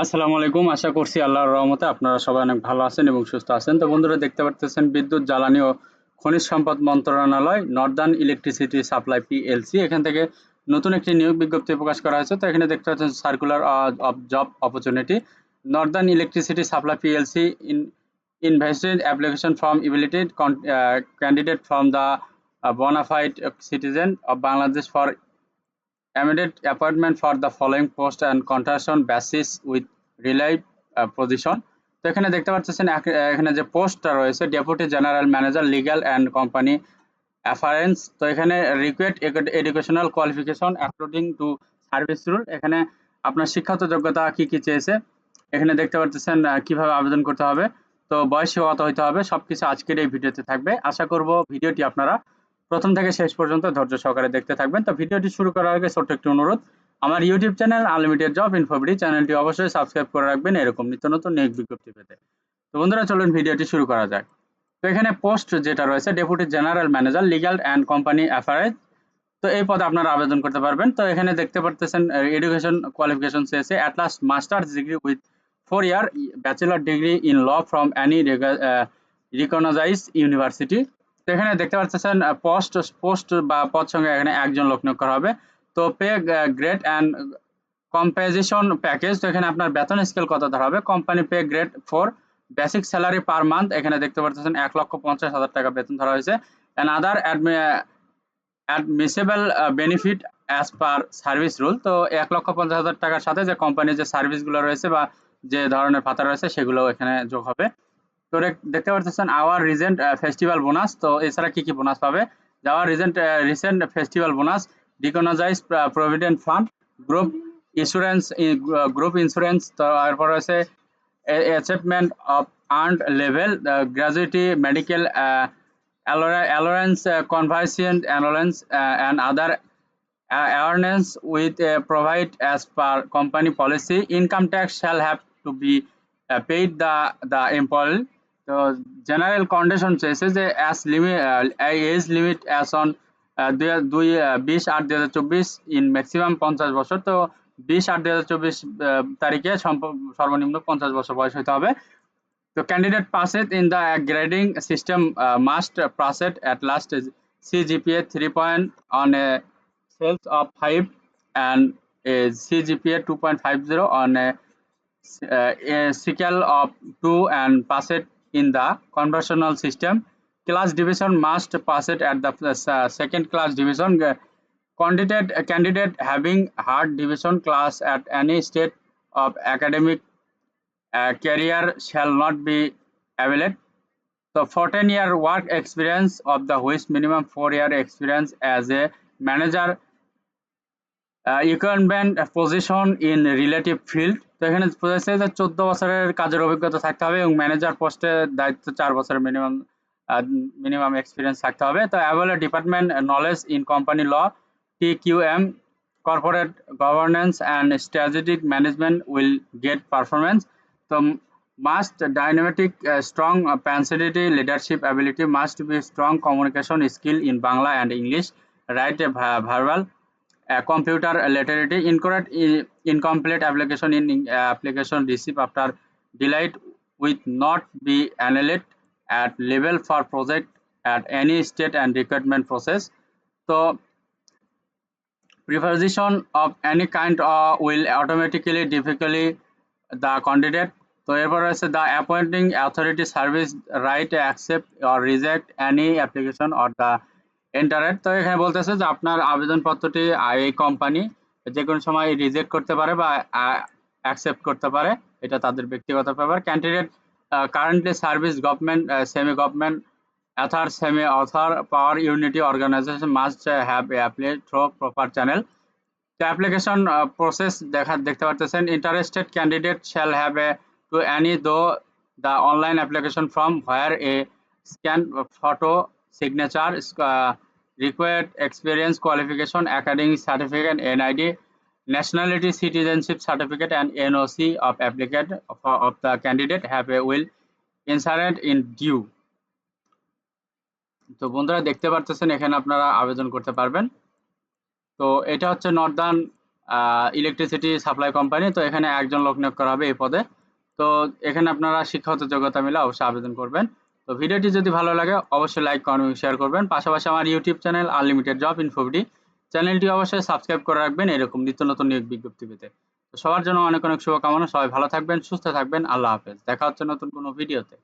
আসসালামু আলাইকুম। আশা করছি আল্লাহর রহমতে আপনারা সবাই অনেক ভালো আছেন এবং সুস্থ আছেন। তো বন্ধুরা দেখতে পারতেছেন বিদ্যুৎ, জ্বালানি ও খনিজ সম্পদ মন্ত্রণালয় নর্দার্ন ইলেকট্রিসিটি সাপ্লাই পিএলসি এখান থেকে নতুন একটি নিয়োগ বিজ্ঞপ্তি প্রকাশ করা হয়েছে। তো এখানে দেখতে পাচ্ছেন circular of job opportunity Northern electricity supply PLC invested application from evaluated candidate from the bona fide citizen of Bangladesh for immediate appointment for the following post and contraction basis with relied position। তো এখানে দেখতে পাচ্ছেন এখানে যে পোস্টটা রয়েছে deputy general manager legal and company affairs. তো এখানে required educational qualification according to service rule. এখানে আপনার শিক্ষাগত যোগ্যতা কি কি চেয়েছে, এখানে দেখতে পাচ্ছেন কিভাবে আবেদন করতে হবে, তো বয়স কত হইতে হবে, সবকিছু আজকের এই ভিডিওতে থাকবে। আশা করব ভিডিওটি আপনারা প্রথম থেকে শেষ পর্যন্ত ধৈর্য সহকারে দেখতে থাকবেন। তো ভিডিওটি শুরু করার আগে ছোট্ট একটি অনুরোধ, আমার YouTube channel unlimited job InfoBD চ্যানেলটি অবশ্যই সাবস্ক্রাইব করে রাখবেন এরকম নিত্য নতুন নিয়োগ বিজ্ঞপ্তি পেতে। তো বন্ধুরা চলুন ভিডিওটি শুরু করা যাক। তো এখানে পোস্ট যেটা রয়েছে deputy general manager legal and company affairs, তো এই পদে আপনারা আবেদন করতে পারবেন। তো এখানে দেখতে পারতেছেন এডুকেশন কোয়ালিফিকেশন চেয়েছে at last masters degree with 4 year bachelor degree in law from any recognised university. তো এখানে দেখতে পাচ্ছেন পোস্ট বা পদ সংখ্যা এখানে একজন লোক নিয়োগ করা হবে। তো পে গ্রেড অ্যান্ড কম্পেজিশন প্যাকেজ, তো এখানে আপনার বেতন স্কেল কত ধরা হবে। Company pay grade 4 basic salary per month, এখানে দেখতে পাচ্ছেন 1,50,000 টাকা বেতন ধরা হয়েছে। And other admissible benefit as per service rule. তো 1,50,000 টাকার সাথে যে কোম্পানির যে সার্ভিসগুলো রয়েছে বা যে ধরনের ভাতা রয়েছে সেগুলো এখানে যোগ হবে। তো দেখতে পাচ্ছেন আওয়ার রিসেন্ট ফেস্টিভ্যাল বোনাস, তো এছাড়া কি কি বোনাস পাবে। যাওয়ার recent festival bonus, recognise provident fund, group insurance, group insurance, তারপর রয়েছে achievement of earned level, gratuity, medical allowance, convalescent allowance, and other awareness with provide as per company policy. Income tax shall have to be paid the employee. তো general condition চেয়েছে যে as limit age limit as on 20/8/2024 in maximum 50 বছর। তো 20/8/2024 তারিখে সর্বনিম্ন 50 বছর বয়স হতে হবে। The candidate passes in the grading system must pass it at last CGPA 3 point on a scale of 5 and a CGPA 2.50 on a scale of 2 and pass it in the conversational system. Class division must pass it at the second class division. Candidate having hard division class at any state of academic career shall not be available. So 14-year work experience of the which minimum 4-year experience as a manager incumbent position in relative field। তো এখানে বোঝাচ্ছে যে 14 বছরের কাজের অভিজ্ঞতা থাকতে হবে এবং ম্যানেজার পোস্টে দায়িত্ব 4 বছরের মিনিমাম এক্সপিরিয়েন্স থাকতে হবে। তো available department knowledge in company law, TQM, corporate governance and strategic management will get performance। তো must dynamic strong personality, leadership ability, must be strong communication skill in Bangla and English, write a verbal, computer literate, incomplete application in application received after delight with not be analyzed at level for project at any state and recruitment process। So preposition of any kind will automatically difficulty the candidate। তো এরপর রয়েছে the appointing authority service right accept or reject any application or the entered। তো এখানে বলতেছে যে আপনার আবেদনপত্রটি এই company যে কোনো সময় রিজেক্ট করতে পারে বা অ্যাকসেপ্ট করতে পারে, এটা তাদের ব্যক্তিগত ব্যাপার। Candidate currently service government, semi government, author, semi-author, power unity organization must have applied through proper channel। The application process দেখতে পারতেছেন interested candidate shall have to any though the online application form where a scan photo signature required experience qualification academic certificate NID nationality citizenship certificate and NOC of applicant of the candidate have a will inserted in due। তো বন্ধুরা দেখতে পারতেছেন এখানে আপনারা আবেদন করতে পারবেন। তো এটা হচ্ছে নর্দার্ন ইলেকট্রিসিটি সাপ্লাই কোম্পানি। তো এখানে একজন লোক নিয়োগ করা হবে এই পদে। তো এখানে আপনারা শিক্ষাগত যোগ্যতা মিলে অবশ্যই আবেদন করবেন। তো ভিডিওটি যদি ভালো লাগে অবশ্যই লাইক কমেন্ট এবং শেয়ার করবেন। পাশাপাশি আমার ইউটিউব চ্যানেল আনলিমিটেড জব ইনফোভিডি চ্যানেলটি অবশ্যই সাবস্ক্রাইব করে রাখবেন এরকম নিত্য নতুন নিয়োগ বিজ্ঞপ্তি পেতে। তো সবার জন্য অনেক অনেক শুভকামনা। সবাই ভালো থাকবেন, সুস্থ থাকবেন। আল্লাহ হাফেজ। দেখা হচ্ছে নতুন কোনো ভিডিওতে।